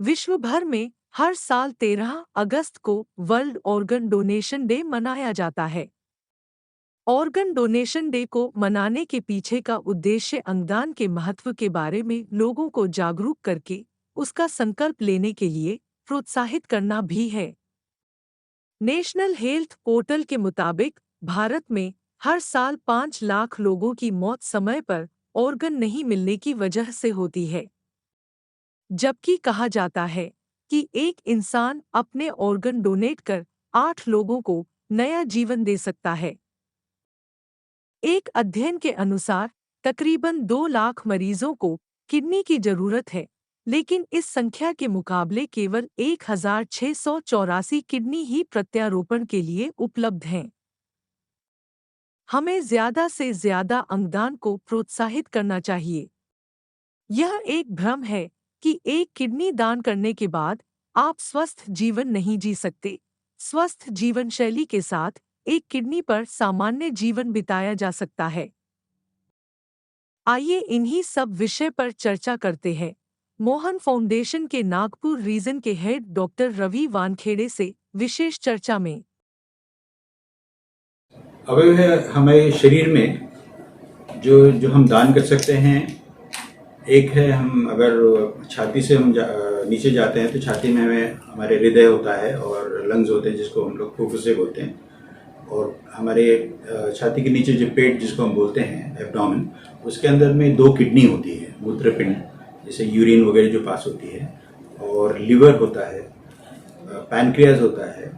विश्व भर में हर साल 13 अगस्त को वर्ल्ड ऑर्गन डोनेशन डे मनाया जाता है। ऑर्गन डोनेशन डे को मनाने के पीछे का उद्देश्य अंगदान के महत्व के बारे में लोगों को जागरूक करके उसका संकल्प लेने के लिए प्रोत्साहित करना भी है। नेशनल हेल्थ पोर्टल के मुताबिक भारत में हर साल 5 लाख लोगों की मौत समय पर ऑर्गन नहीं मिलने की वजह से होती है, जबकि कहा जाता है कि एक इंसान अपने ऑर्गन डोनेट कर 8 लोगों को नया जीवन दे सकता है। एक अध्ययन के अनुसार तकरीबन 2 लाख मरीजों को किडनी की जरूरत है, लेकिन इस संख्या के मुकाबले केवल 1684 किडनी ही प्रत्यारोपण के लिए उपलब्ध हैं। हमें ज्यादा से ज्यादा अंगदान को प्रोत्साहित करना चाहिए। यह एक भ्रम है कि एक किडनी दान करने के बाद आप स्वस्थ जीवन नहीं जी सकते। स्वस्थ जीवन शैली के साथ एक किडनी पर सामान्य जीवन बिताया जा सकता है। आइए इन्हीं सब विषय पर चर्चा करते हैं। मोहन फाउंडेशन के नागपुर रीजन के हेड डॉक्टर रवि वानखेड़े से विशेष चर्चा में। अवयव है हमारे शरीर में जो जो हम दान कर सकते हैं। एक है, हम अगर छाती से हम नीचे जाते हैं तो छाती में हमें हमारे हृदय होता है और लंग्स होते हैं जिसको हम लोग फुफ्फुसे बोलते हैं, और हमारे छाती के नीचे जो पेट जिसको हम बोलते हैं एब्डोमेन, उसके अंदर में 2 किडनी होती है, मूत्रपिंड जैसे यूरिन वगैरह जो पास होती है, और लिवर होता है, पैनक्रियाज होता है,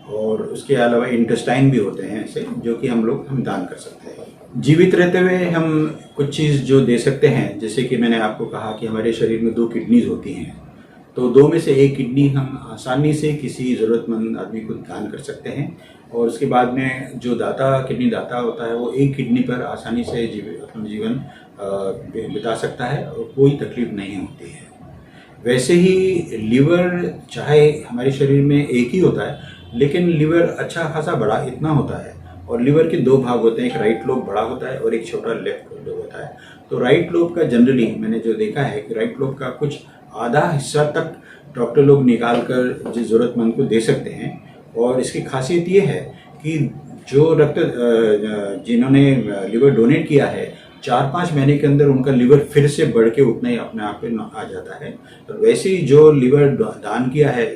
और उसके अलावा इंटेस्टाइन भी होते हैं ऐसे, जो कि हम दान कर सकते हैं। जीवित रहते हुए हम कुछ चीज़ जो दे सकते हैं, जैसे कि मैंने आपको कहा कि हमारे शरीर में 2 किडनीज होती हैं, तो 2 में से 1 किडनी हम आसानी से किसी ज़रूरतमंद आदमी को दान कर सकते हैं, और उसके बाद में जो किडनी दाता होता है वो 1 किडनी पर आसानी से अपना जीवन बिता सकता है और कोई तकलीफ नहीं होती है। वैसे ही लिवर, चाहे हमारे शरीर में एक ही होता है, लेकिन लिवर अच्छा खासा बड़ा इतना होता है, और लिवर के 2 भाग होते हैं, एक राइट लोब बड़ा होता है और एक छोटा लेफ्ट लोब होता है। तो राइट लोब का जनरली मैंने जो देखा है कि राइट लोब का कुछ आधा हिस्सा तक डॉक्टर लोग निकाल कर जिस ज़रूरतमंद को दे सकते हैं, और इसकी खासियत ये है कि जो जिन्होंने लिवर डोनेट किया है, 4-5 महीने के अंदर उनका लिवर फिर से बढ़ के उतना ही अपने आप पे आ जाता है। तो वैसे ही जो लिवर दान किया है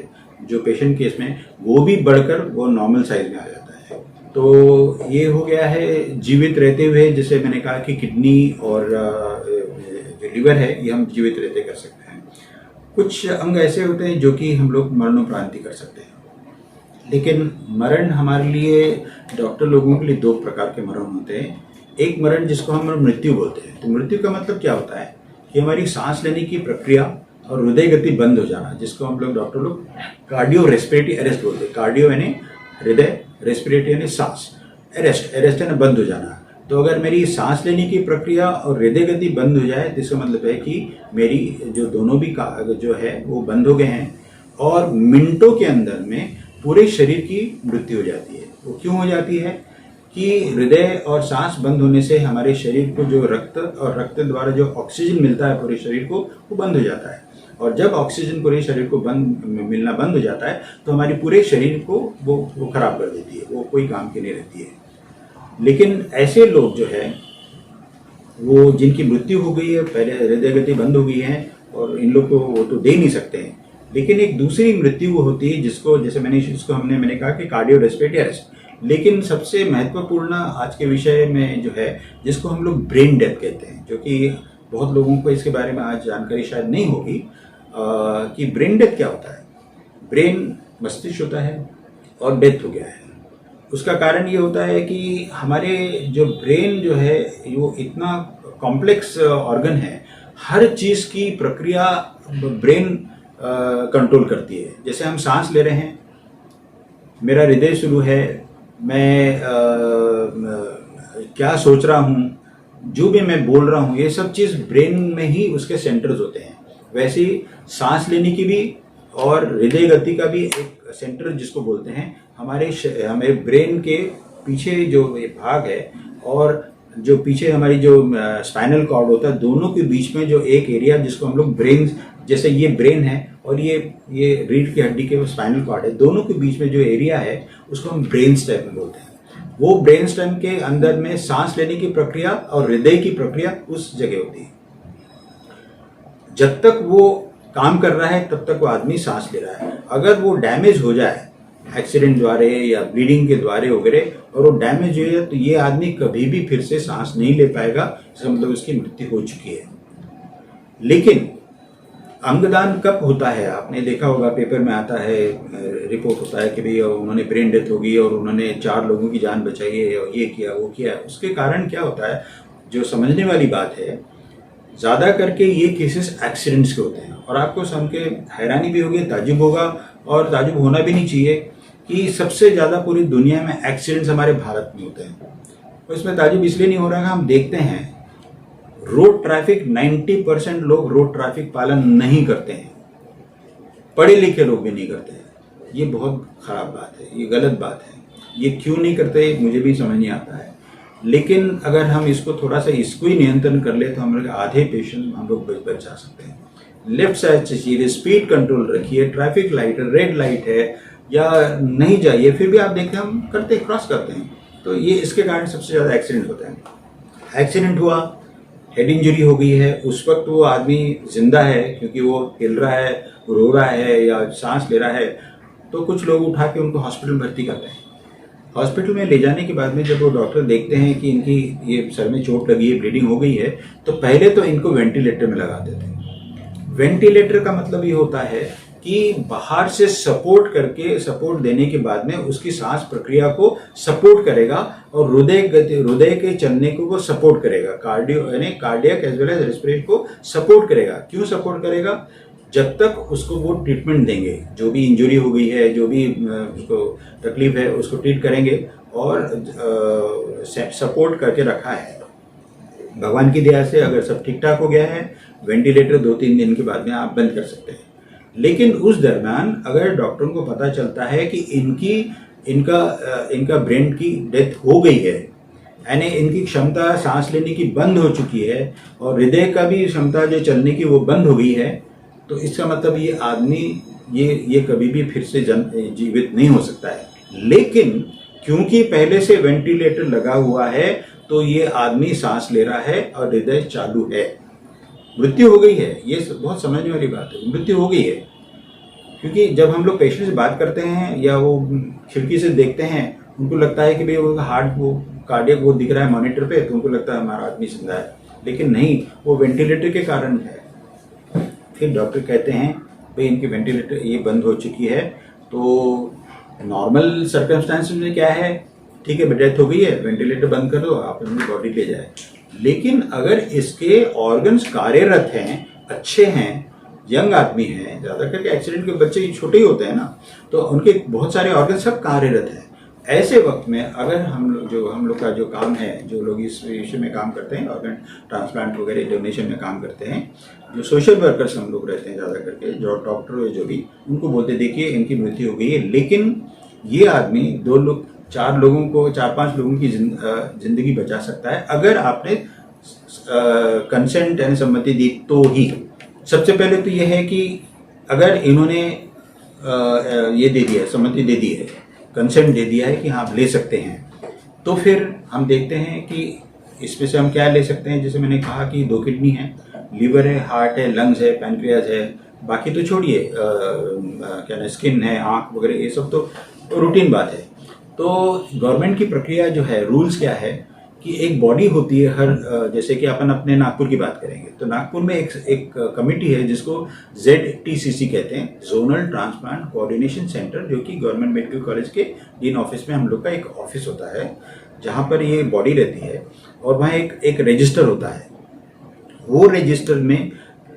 जो पेशेंट केस में, वो भी बढ़कर वो नॉर्मल साइज में आ जाता है। तो ये हो गया है जीवित रहते हुए, जैसे मैंने कहा कि किडनी और जो लिवर है ये हम जीवित रहते कर सकते हैं। कुछ अंग ऐसे होते हैं जो कि हम लोग मरणोपरांति कर सकते हैं, लेकिन मरण हमारे लिए, डॉक्टर लोगों के लिए 2 प्रकार के मरण होते हैं। एक मरण जिसको हम मृत्यु बोलते हैं। तो मृत्यु का मतलब क्या होता है कि हमारी सांस लेने की प्रक्रिया और हृदय गति बंद हो जाना, जिसको हम लोग डॉक्टर लोग कार्डियो रेस्पिरेटरी अरेस्ट बोलते हैं। कार्डियो यानी हृदय, रेस्पिरेटरी यानी सांस, अरेस्ट यानी बंद हो जाना। तो अगर मेरी सांस लेने की प्रक्रिया और हृदय गति बंद हो जाए तो इसका मतलब है कि मेरी जो दोनों भी जो है वो बंद हो गए हैं, और मिनटों के अंदर में पूरे शरीर की मृत्यु हो जाती है। वो क्यों हो जाती है कि हृदय और सांस बंद होने से हमारे शरीर को जो रक्त द्वारा जो ऑक्सीजन मिलता है पूरे शरीर को, वो बंद हो जाता है, और जब ऑक्सीजन पूरे शरीर को मिलना बंद हो जाता है तो हमारी पूरे शरीर को वो खराब कर देती है, वो कोई काम की नहीं रहती है। लेकिन ऐसे लोग जो है वो जिनकी मृत्यु हो गई है, पहले हृदय गति बंद हो गई है, और इन लोग को वो तो दे नहीं सकते हैं, लेकिन एक दूसरी मृत्यु होती है जिसको जैसे मैंने कहा कि कार्डियो रेस्पिरेटरी अरेस्ट। लेकिन सबसे महत्वपूर्ण आज के विषय में जो है, जिसको हम लोग ब्रेन डेथ कहते हैं, जो कि बहुत लोगों को इसके बारे में आज जानकारी शायद नहीं होगी कि ब्रेन डेथ क्या होता है। ब्रेन मस्तिष्क होता है और डेथ हो गया है। उसका कारण ये होता है कि हमारे जो ब्रेन जो है वो इतना कॉम्प्लेक्स ऑर्गन है, हर चीज़ की प्रक्रिया ब्रेन कंट्रोल करती है। जैसे हम सांस ले रहे हैं, मेरा हृदय शुरू है, मैं क्या सोच रहा हूँ, जो भी मैं बोल रहा हूँ, ये सब चीज़ ब्रेन में ही उसके सेंटर्स होते हैं। वैसे ही सांस लेने की भी और हृदय गति का भी एक सेंटर जिसको बोलते हैं, हमारे ब्रेन के पीछे जो ये भाग है और जो पीछे हमारी जो स्पाइनल कॉर्ड होता है, दोनों के बीच में जो एक एरिया जिसको हम लोग ब्रेन, जैसे ये ब्रेन है और ये रीढ़ की हड्डी के स्पाइनल कॉर्ड है, दोनों के बीच में जो एरिया है उसको हम ब्रेन स्टेम बोलते हैं। वो ब्रेन स्टेम के अंदर में सांस लेने की प्रक्रिया और हृदय की प्रक्रिया उस जगह होती है। जब तक वो काम कर रहा है तब तक वो आदमी सांस ले रहा है। अगर वो डैमेज हो जाए एक्सीडेंट द्वारा या ब्लीडिंग के द्वारा वगैरह, और वो डैमेज हो जाए, तो ये आदमी कभी भी फिर से सांस नहीं ले पाएगा, इसका मतलब उसकी मृत्यु हो चुकी है। लेकिन अंगदान कब होता है? आपने देखा होगा, पेपर में आता है, रिपोर्ट होता है कि भाई उन्होंने ब्रेन डेथ होगी और उन्होंने 4 लोगों की जान बचाई है और ये किया वो किया। उसके कारण क्या होता है, जो समझने वाली बात है, ज़्यादा करके ये केसेस एक्सीडेंट्स के होते हैं। और आपको सुन के हैरानी भी होगी, ताजुब होगा, और ताजुब होना भी नहीं चाहिए कि सबसे ज़्यादा पूरी दुनिया में एक्सीडेंट्स हमारे भारत में होते हैं। और इसमें ताजुब इसलिए नहीं हो रहा है, हम देखते हैं रोड ट्रैफिक, 90% लोग रोड ट्रैफिक पालन नहीं करते हैं, पढ़े लिखे लोग भी नहीं करते हैं। ये बहुत खराब बात है, ये गलत बात है। ये क्यों नहीं करते मुझे भी समझ नहीं आता है। लेकिन अगर हम इसको थोड़ा सा इसको ही नियंत्रण कर ले तो हम लोग आधे पेशेंट हम लोग बचा सकते हैं। लेफ्ट साइड से चीज़ें, स्पीड कंट्रोल रखिए, ट्रैफिक लाइट है, रेड लाइट है या नहीं जाइए, फिर भी आप देखते हैं हम करते क्रॉस करते हैं। तो ये इसके कारण सबसे ज़्यादा एक्सीडेंट होता है। एक्सीडेंट हुआ, हेड इंजरी हो गई है, उस वक्त वो आदमी जिंदा है क्योंकि वो हिल रहा है, रो रहा है या सांस ले रहा है, तो कुछ लोग उठा के उनको हॉस्पिटल भर्ती करते हैं। हॉस्पिटल में ले जाने के बाद में जब वो डॉक्टर देखते हैं कि इनकी ये सर में चोट लगी है, ब्लीडिंग हो गई है, तो पहले तो इनको वेंटिलेटर में लगा देते हैं। वेंटिलेटर का मतलब ये होता है कि बाहर से सपोर्ट करके, सपोर्ट देने के बाद में उसकी सांस प्रक्रिया को सपोर्ट करेगा और हृदय के चलने को वो सपोर्ट करेगा, कार्डियो यानी cardiac as well as respiration को सपोर्ट करेगा। क्यों सपोर्ट करेगा? जब तक उसको वो ट्रीटमेंट देंगे, जो भी इंजरी हो गई है, जो भी उसको तकलीफ है, उसको ट्रीट करेंगे और सपोर्ट करके रखा है। भगवान की दया से अगर सब ठीक ठाक हो गया है, वेंटिलेटर 2-3 दिन के बाद में आप बंद कर सकते हैं। लेकिन उस दरम्यान अगर डॉक्टरों को पता चलता है कि इनका ब्रेन की डेथ हो गई है, यानी इनकी क्षमता सांस लेने की बंद हो चुकी है और हृदय का भी क्षमता जो चलने की वो बंद हो गई है, तो इसका मतलब ये आदमी ये कभी भी फिर से जीवित नहीं हो सकता है। लेकिन क्योंकि पहले से वेंटिलेटर लगा हुआ है तो ये आदमी सांस ले रहा है और हृदय चालू है। मृत्यु हो गई है, ये बहुत समझने वाली बात है, मृत्यु हो गई है। क्योंकि जब हम लोग पेशेंट से बात करते हैं या वो खिड़की से देखते हैं, उनको लगता है कि भाई वो हार्ट, वो कार्डियक वो दिख रहा है मॉनिटर पे, तो उनको लगता है हमारा आदमी जिंदा है। लेकिन नहीं, वो वेंटिलेटर के कारण है। फिर डॉक्टर कहते हैं भाई इनकी वेंटिलेटर ये बंद हो चुकी है, तो नॉर्मल सर्कमस्टांसेस में क्या है, ठीक है डेथ हो गई है, वेंटिलेटर बंद कर दो, आप अपनी बॉडी ले जाए। लेकिन अगर इसके ऑर्गन्स कार्यरत हैं, अच्छे हैं, यंग आदमी हैं, ज़्यादा करके एक्सीडेंट के बच्चे छोटे ही होते हैं ना, तो उनके बहुत सारे ऑर्गन सब कार्यरत हैं। ऐसे वक्त में अगर हम लोग का जो काम है, जो लोग इस विषय में काम करते हैं, ऑर्गन ट्रांसप्लांट वगैरह डोनेशन में काम करते हैं, जो सोशल वर्कर्स हम लोग रहते हैं ज़्यादा करके, जो डॉक्टर जो भी, उनको बोलते देखिए इनकी मृत्यु हो गई है, लेकिन ये आदमी 2 लोग 4 लोगों को, 4-5 लोगों की जिंदगी बचा सकता है अगर आपने कंसेंट यानी सम्मति दी तो ही। सबसे पहले तो यह है कि अगर इन्होंने ये दे दिया है, सम्मति दे दी है, कंसेंट दे दिया है कि हाँ आप ले सकते हैं, तो फिर हम देखते हैं कि इसमें से हम क्या ले सकते हैं। जैसे मैंने कहा कि 2 किडनी है, लीवर है, हार्ट है, लंग्स है, पैनक्रियाज है, बाकी तो छोड़िए, क्या ना स्किन है, आँख वगैरह, ये सब तो रूटीन बात है। तो गवर्नमेंट की प्रक्रिया जो है, रूल्स क्या है कि एक बॉडी होती है हर, जैसे कि अपन अपने नागपुर की बात करेंगे तो नागपुर में एक कमेटी है जिसको ZTCC कहते हैं, जोनल ट्रांसप्लांट कोऑर्डिनेशन सेंटर, जो कि गवर्नमेंट मेडिकल कॉलेज के डीन ऑफिस में हम लोग का एक ऑफिस होता है, जहाँ पर ये बॉडी रहती है। और वहाँ एक रजिस्टर होता है, वो रजिस्टर में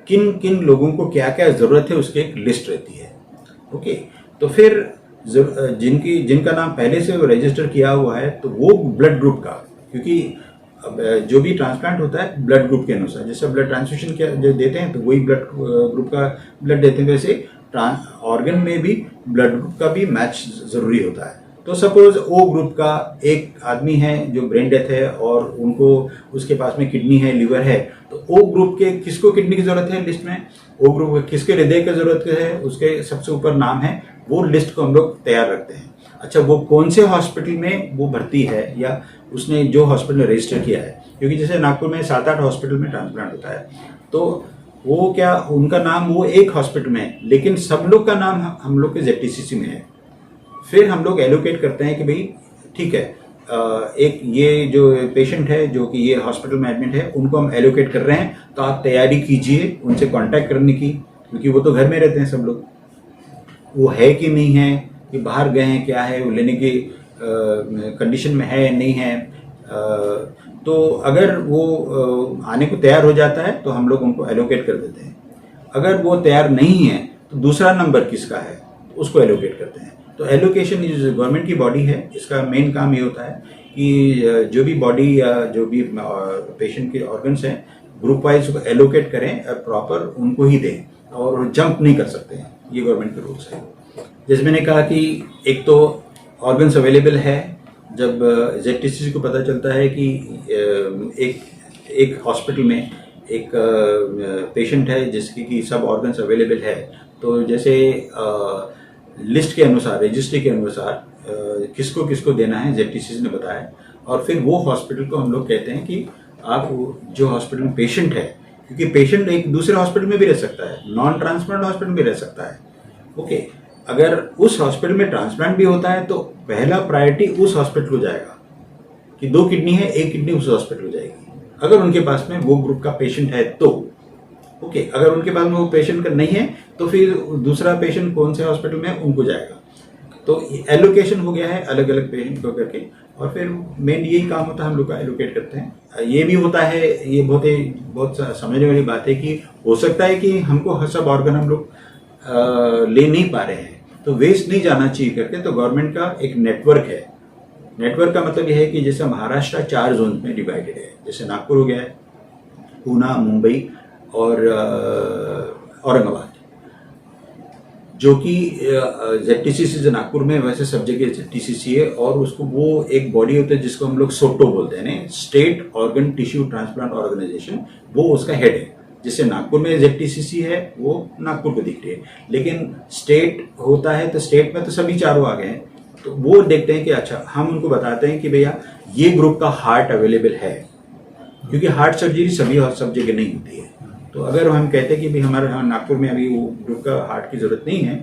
किन किन लोगों को क्या क्या ज़रूरत है उसकी एक लिस्ट रहती है। ओके, तो फिर जिनका नाम पहले से रजिस्टर किया हुआ है, तो वो ब्लड ग्रुप का, क्योंकि जो भी ट्रांसप्लांट होता है ब्लड ग्रुप के अनुसार, जैसे ब्लड ट्रांसफ्यूजन क्या जो देते हैं तो वही ब्लड ग्रुप का ब्लड देते हैं, वैसे ऑर्गन में भी ब्लड ग्रुप का भी मैच ज़रूरी होता है। तो सपोज ओ ग्रुप का एक आदमी है जो ब्रेन डेथ है और उनको उसके पास में किडनी है, लिवर है, तो ओ ग्रुप के किसको किडनी की जरूरत है लिस्ट में, ओ ग्रुप के किसके हृदय की जरूरत है, उसके सबसे ऊपर नाम है, वो लिस्ट को हम लोग तैयार रखते हैं। अच्छा, वो कौन से हॉस्पिटल में वो भर्ती है या उसने जो हॉस्पिटल में रजिस्टर किया है, क्योंकि जैसे नागपुर में 7-8 हॉस्पिटल में ट्रांसप्लांट होता है, तो वो क्या उनका नाम वो एक हॉस्पिटल में है, लेकिन सब लोग का नाम हम लोग के जेडटीसीसी में है। फिर हम लोग एलोकेट करते हैं कि भाई ठीक है, एक ये जो पेशेंट है जो कि ये हॉस्पिटल में एडमिट है, उनको हम एलोकेट कर रहे हैं, तो आप तैयारी कीजिए उनसे कांटेक्ट करने की, क्योंकि वो तो घर में रहते हैं सब लोग, वो है कि नहीं है, कि बाहर गए हैं, क्या है, वो लेने की कंडीशन में है नहीं है। तो अगर वो आने को तैयार हो जाता है तो हम लोग उनको एलोकेट कर देते हैं। अगर वो तैयार नहीं है तो दूसरा नंबर किसका है उसको एलोकेट करते हैं। तो एलोकेशन जो गवर्नमेंट की बॉडी है, इसका मेन काम ये होता है कि जो भी बॉडी या जो भी पेशेंट के ऑर्गन्स हैं ग्रुप वाइज उसको एलोकेट करें, प्रॉपर उनको ही दें और जंप नहीं कर सकते हैं, ये गवर्नमेंट के रूल्स है। जैसे मैंने कहा कि एक तो ऑर्गन्स अवेलेबल है, जब जेडटीसीसी को पता चलता है कि एक हॉस्पिटल में एक पेशेंट है जिसकी कि सब ऑर्गन्स अवेलेबल है, तो जैसे लिस्ट के अनुसार, रजिस्ट्री के अनुसार किसको किसको देना है जेडटीसीसी ने बताया, और फिर वो हॉस्पिटल को हम लोग कहते हैं कि आप जो हॉस्पिटल में पेशेंट है, क्योंकि पेशेंट एक दूसरे हॉस्पिटल में भी रह सकता है, नॉन ट्रांसप्लांट हॉस्पिटल में भी रह सकता है। ओके, अगर उस हॉस्पिटल में ट्रांसप्लांट भी होता है तो पहला प्रायोरिटी उस हॉस्पिटल को जाएगा कि 2 किडनी है, 1 किडनी उस हॉस्पिटल को जाएगी, अगर उनके पास में वो ग्रुप का पेशेंट है तो। ओके, अगर उनके पास में वो पेशेंट का नहीं है तो फिर दूसरा पेशेंट कौन से हॉस्पिटल में उनको जाएगा। तो एलोकेशन हो गया है अलग अलग पेशेंट को करके, और फिर मेन यही काम होता है, हम लोग का एलोकेट करते हैं। ये भी होता है, ये बहुत समझने वाली बात है कि हो सकता है कि हमको सब ऑर्गन हम लोग ले नहीं पा रहे हैं, तो वेस्ट नहीं जाना चाहिए करके, तो गवर्नमेंट का एक नेटवर्क है। नेटवर्क का मतलब यह है कि जैसे महाराष्ट्र 4 जोन में डिवाइडेड है, जैसे नागपुर हो गया है, पूना, मुंबई और औरंगाबाद, जो कि जेडटीसीसी जो नागपुर में वैसे सब जगह जेडटीसीसी है, और उसको वो एक बॉडी होता है जिसको हम लोग सोटो बोलते हैं, state organ tissue transplant organisation, वो उसका हेड है। जैसे नागपुर में जेडटीसीसी है वो नागपुर को दिख रही है, लेकिन स्टेट होता है तो स्टेट में तो सभी चारों आ गए हैं, तो वो देखते हैं कि अच्छा, हम उनको बताते हैं कि भैया ये ग्रुप का हार्ट अवेलेबल है, क्योंकि हार्ट सर्जरी सभी सब जगह नहीं होती है। तो अगर हम कहते हैं कि भाई हमारे नागपुर में अभी वो ग्रुप का हार्ट की जरूरत नहीं है,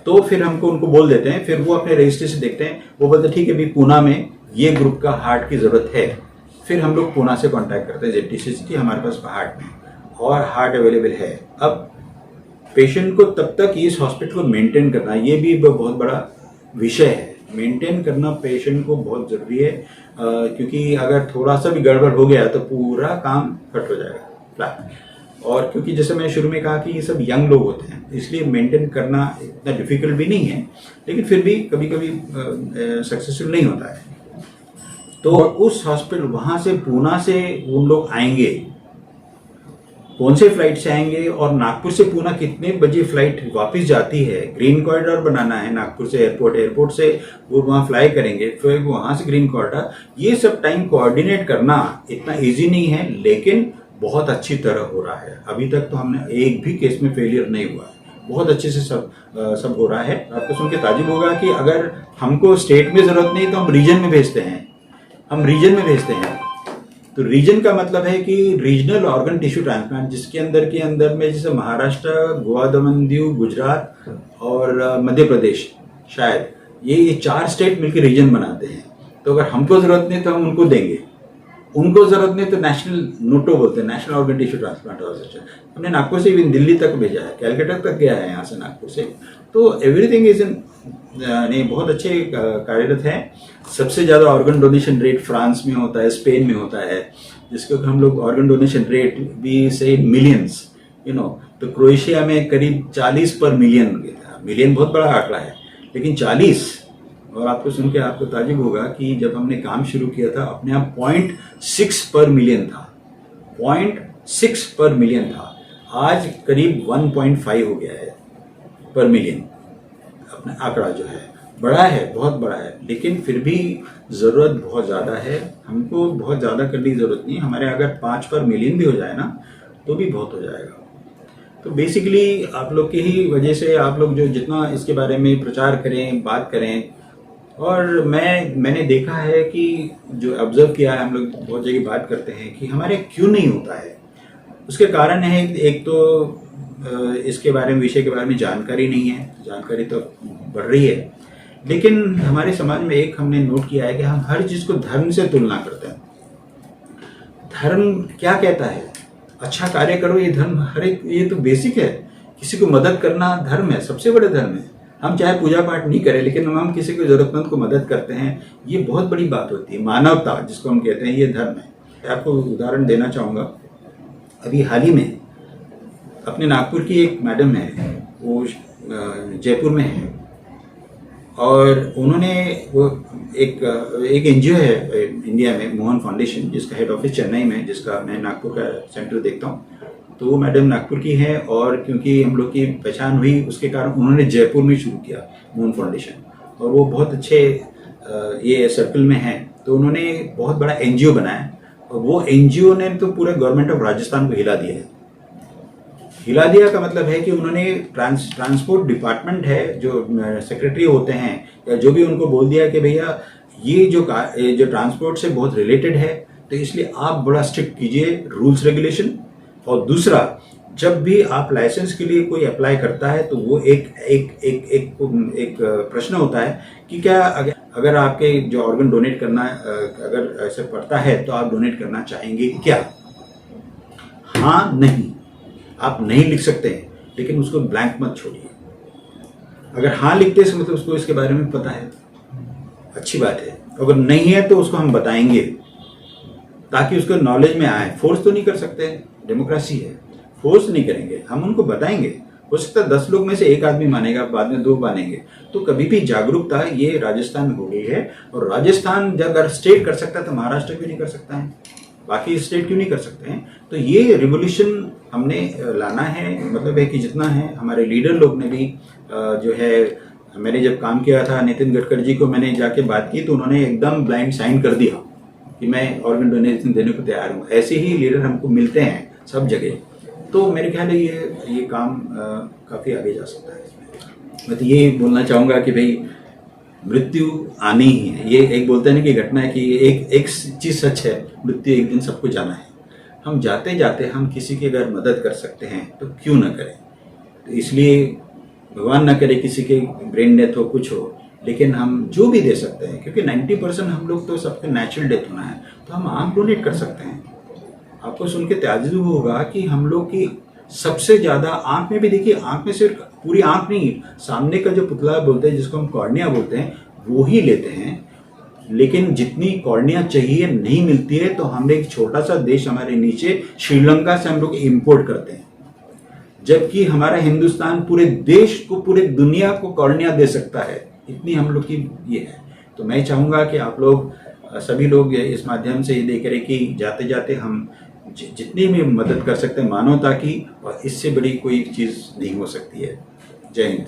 तो फिर हमको उनको बोल देते हैं, फिर वो अपने रजिस्ट्री से देखते हैं, वो बोलते हैं ठीक है भाई पूना में ये ग्रुप का हार्ट की जरूरत है, फिर हम लोग पूना से कॉन्टैक्ट करते हैं जेडटीसीसी की, हमारे पास हार्ट में और हार्ट अवेलेबल है। अब पेशेंट को तब तक इस हॉस्पिटल को मेंटेन करना, ये भी बहुत बड़ा विषय है, मेंटेन करना पेशेंट को बहुत जरूरी है, क्योंकि अगर थोड़ा सा भी गड़बड़ हो गया तो पूरा काम कट हो जाएगा फ्लैट। और क्योंकि जैसे मैं शुरू में कहा कि ये सब यंग लोग होते हैं, इसलिए मेंटेन करना इतना डिफिकल्ट भी नहीं है, लेकिन फिर भी कभी कभी सक्सेसफुल नहीं होता है। तो उस हॉस्पिटल वहां से पूना से उन लोग आएंगे, कौन से फ्लाइट से आएंगे और नागपुर से पूना कितने बजे फ्लाइट वापस जाती है, ग्रीन कॉरिडोर बनाना है नागपुर से एयरपोर्ट से वो वहाँ फ्लाई करेंगे, फिर वहाँ से ग्रीन कॉरिडोर, ये सब टाइम कोऑर्डिनेट करना इतना इजी नहीं है, लेकिन बहुत अच्छी तरह हो रहा है। अभी तक तो हमने एक भी केस में फेलियर नहीं हुआ है, बहुत अच्छे से सब हो रहा है। आपको सुन के ताजुब होगा कि अगर हमको स्टेट में जरूरत नहीं तो हम रीजन में भेजते हैं, तो रीजन का मतलब है कि रीजनल ऑर्गन टिश्यू ट्रांसप्लांट, जिसके अंदर में जैसे महाराष्ट्र, गोवा, दमन दीव, गुजरात और मध्य प्रदेश, शायद ये 4 स्टेट मिलकर रीजन बनाते हैं। तो अगर हमको जरूरत नहीं तो हम उनको देंगे, उनको जरूरत नहीं तो नेशनल नोटो बोलते हैं, national organ tissue transplant organisation, हमने नागपुर से इवन दिल्ली तक भेजा है, कैलकाटा तक गया है यहाँ से नागपुर से। तो एवरीथिंग इज इन नहीं, बहुत अच्छे कार्यरत हैं। सबसे ज़्यादा ऑर्गन डोनेशन रेट फ्रांस में होता है, स्पेन में होता है, जिसको हम लोग ऑर्गन डोनेशन रेट भी से मिलियंस, तो क्रोएशिया में करीब 40 पर मिलियन बहुत बड़ा आंकड़ा है, लेकिन 40। और आपको सुन के आपको ताजुब होगा कि जब हमने काम शुरू किया था अपने यहाँ 0.6 पर मिलियन था, 0.6 पर मिलियन था, आज करीब 1.5 हो गया है पर मिलियन अपना आंकड़ा जो है। बड़ा है, बहुत बड़ा है, लेकिन फिर भी ज़रूरत बहुत ज़्यादा है। हमको बहुत ज़्यादा करने की ज़रूरत नहीं, हमारे अगर 5 पर मिलियन भी हो जाए ना तो भी बहुत हो जाएगा। तो बेसिकली आप लोग की ही वजह से आप लोग जो जितना इसके बारे में प्रचार करें, बात करें, और मैंने देखा है कि जो ऑब्जर्व किया है, हम लोग बहुत जगह बात करते हैं कि हमारे क्यों नहीं होता है। उसके कारण है, एक तो इसके बारे में, विषय के बारे में जानकारी नहीं है। जानकारी तो बढ़ रही है, लेकिन हमारे समाज में एक हमने नोट किया है कि हम हर चीज़ को धर्म से तुलना करते हैं। धर्म क्या कहता है? अच्छा कार्य करो, ये धर्म हर एक, ये तो बेसिक है। किसी को मदद करना धर्म है, सबसे बड़ा धर्म है। हम चाहे पूजा पाठ नहीं करें, लेकिन हम किसी को जरूरतमंद को मदद करते हैं, ये बहुत बड़ी बात होती है। मानवता जिसको हम कहते हैं, ये धर्म है। आपको उदाहरण देना चाहूँगा, अभी हाल ही में अपने नागपुर की एक मैडम है, वो जयपुर में है, और उन्होंने वो एक एनजीओ है इंडिया में, मोहन फाउंडेशन, जिसका हेड ऑफिस चेन्नई में, जिसका मैं नागपुर का सेंटर देखता हूँ। तो वो मैडम नागपुर की है, और क्योंकि हम लोग की पहचान हुई उसके कारण उन्होंने जयपुर में शुरू किया मोहन फाउंडेशन, और वो बहुत अच्छे ये सर्कल में है। तो उन्होंने बहुत बड़ा एनजीओ बनाया, और वो एनजीओ ने तो पूरे गवर्नमेंट ऑफ राजस्थान को हिला दिया है। हिला दिया का मतलब है कि उन्होंने ट्रांसपोर्ट डिपार्टमेंट है, जो सेक्रेटरी होते हैं या जो भी, उनको बोल दिया कि भैया ये जो ट्रांसपोर्ट से बहुत रिलेटेड है, तो इसलिए आप बड़ा स्ट्रिक्ट कीजिए रूल्स रेगुलेशन। और दूसरा, जब भी आप लाइसेंस के लिए कोई अप्लाई करता है तो वो एक प्रश्न होता है कि क्या अगर आपके जो ऑर्गन डोनेट करना अगर ऐसे पड़ता है तो आप डोनेट करना चाहेंगे क्या? हाँ, नहीं, आप नहीं लिख सकते हैं, लेकिन उसको ब्लैंक मत छोड़िए। अगर हाँ लिखते हैं मतलब उसको इसके बारे में पता है, अच्छी बात है। अगर नहीं है तो उसको हम बताएंगे ताकि उसको नॉलेज में आए। फोर्स तो नहीं कर सकते, डेमोक्रेसी है, फोर्स नहीं करेंगे, हम उनको बताएंगे। हो सकता है 10 लोग में से एक आदमी मानेगा, बाद में 2 मानेंगे। तो कभी भी जागरूकता ये राजस्थान में हो गई है, और राजस्थान जब अगर स्टेट कर सकता है तो महाराष्ट्र क्यों नहीं कर सकता है, बाकी स्टेट क्यों नहीं कर सकते हैं? तो ये रिवोल्यूशन हमने लाना है, मतलब है कि जितना है हमारे लीडर लोग ने भी जो है, मैंने जब काम किया था नितिन गडकरी जी को मैंने जाके बात की तो उन्होंने एकदम ब्लाइंड साइन कर दिया कि मैं ऑर्गन डोनेशन देने को तैयार हूँ। ऐसे ही लीडर हमको मिलते हैं सब जगह। तो मेरे ख्याल है ये काम काफ़ी आगे जा सकता है। मैं तो ये बोलना चाहूँगा कि भाई मृत्यु आनी ही है। ये एक बोलते हैं ना कि घटना है कि एक चीज़ सच है, मृत्यु एक दिन सबको जाना है। हम जाते जाते हम किसी की अगर मदद कर सकते हैं तो क्यों ना करें। तो इसलिए भगवान ना करे किसी के ब्रेन डेथ हो, कुछ हो, लेकिन हम जो भी दे सकते हैं, क्योंकि 90% हम लोग तो सबके नेचुरल डेथ होना है, तो हम आँख डोनेट कर सकते हैं। आपको सुन के ताज्जुब होगा कि हम लोग की सबसे ज़्यादा आँख में भी, देखिए आँख में सिर्फ पूरी आँख नहीं, सामने का जो पुतला बोलते हैं जिसको हम कॉर्निया बोलते हैं, वो ही लेते हैं। लेकिन जितनी कॉर्निया चाहिए नहीं मिलती है, तो हम एक छोटा सा देश हमारे नीचे श्रीलंका से हम लोग इम्पोर्ट करते हैं, जबकि हमारा हिंदुस्तान पूरे देश को, पूरे दुनिया को कॉर्निया दे सकता है। इतनी हम लोग की ये है। तो मैं चाहूँगा कि आप लोग सभी लोग इस माध्यम से ये देख रहे कि जाते जाते हम जितनी भी मदद कर सकते हैं मानवता की, और इससे बड़ी कोई चीज़ नहीं हो सकती है। जय हिंद।